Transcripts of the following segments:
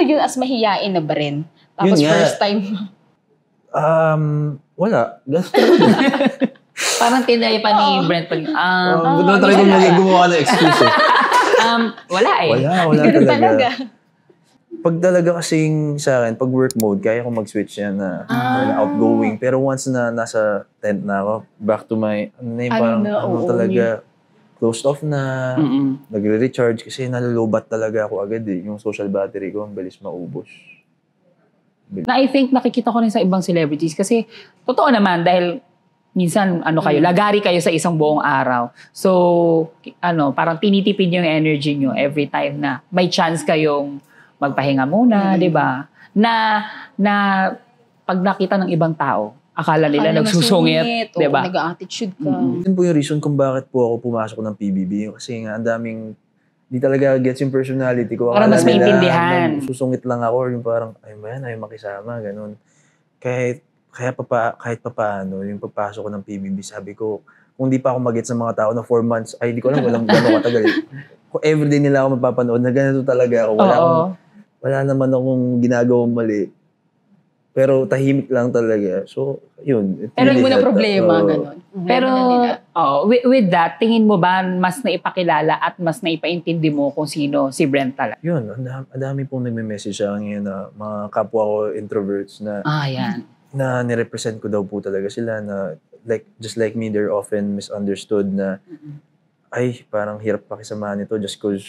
naging as mahiyain na ba rin? Tapos first time? Wala. Parang tinay pa ni Brent. Doon tayo gumawa ng excuse. Wala eh. Wala talaga. Pag talaga kasing sa akin, pag work mode, kaya kong mag-switch yan na outgoing. Pero once na nasa tent na ako, back to my, talaga, closed off na, nagre-recharge kasi nalulubat talaga ako agad eh. Yung social battery ko, ang bilis maubos. I think nakikita ko rin sa ibang celebrities kasi totoo naman dahil minsan lagari kayo sa isang buong araw. So, parang tinitipid yung energy nyo every time na may chance kayong magpahinga muna, di ba? Na pag nakita ng ibang tao, akala nila nagsusungit, di ba? Nag-attitude ka. Yun po yung reason kung bakit po ako pumasok ng PBB. Kasi nga, ang daming, di talaga gets yung personality ko. Para mas maintindihan. Susungit lang ako, yung parang, ayaw makisama, ganun. Kahit papaano, yung pagpasok ko ng PBB, sabi ko, kung di pa ako mag-gets ng mga tao na 4 months, di ko alam, walang gano'ng katagal. Kung everyday nila ako mapapanood, na ganito talaga ako. Wala naman akong ginagawang mali. Pero tahimik lang talaga. So, yun. Pero hindi mo na problema, gano'n. Pero, with that, tingin mo ba mas naipakilala at mas naipaintindi mo kung sino si Brent talaga? Yun, ang dami pong nagme-message sa akin na mga kapwa ko introverts na yan. Na nirepresent ko daw po talaga sila na just like me, they're often misunderstood na parang hirap pakisamahan nito just cause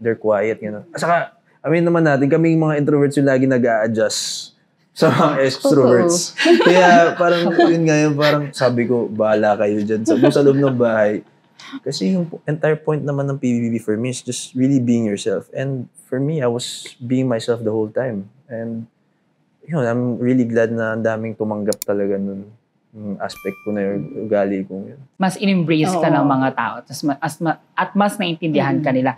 they're quiet. Saka, naman natin, kaming mga introverts yung lagi nag-a-adjust sa mga extroverts. Kaya parang, parang sabi ko, bahala kayo dyan sa loob ng bahay. Kasi yung entire point naman ng PBB for me is just really being yourself. And for me, I was being myself the whole time. And I'm really glad na ang daming tumanggap talaga nun. Yung aspect ko na yung ugali ko yun. Mas in-embrace ka ng mga tao at mas naintindihan ka nila.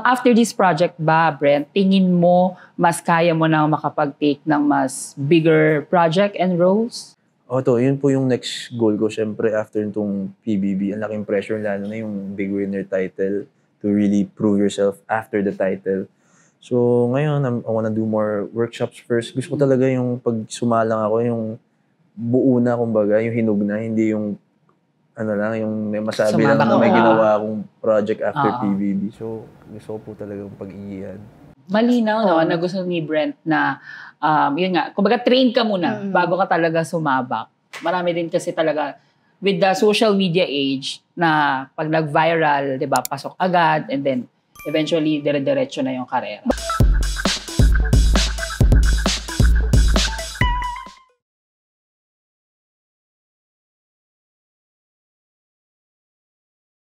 After this project ba, Brent, tingin mo mas kaya mo na makapag-take ng mas bigger project and roles? Yun po yung next goal ko. Siyempre, after itong PBB, ang laking pressure, lalo na yung big winner title to really prove yourself after the title. So, ngayon, I wanna do more workshops first. Gusto ko talaga yung pag sumalang ako, yung buo na, kumbaga, yung hinog na, hindi yung yung may masabi lang na may ginawa akong project after PBB. So, gusto ko po talaga yung pag-iihan. Malinaw, na gusto ni Brent na, yun nga, kumbaga train ka muna bago ka talaga sumabak. Marami din kasi talaga, with the social media age, na pag nag-viral, di ba, pasok agad, and then, eventually, dire-diretso na yung karera.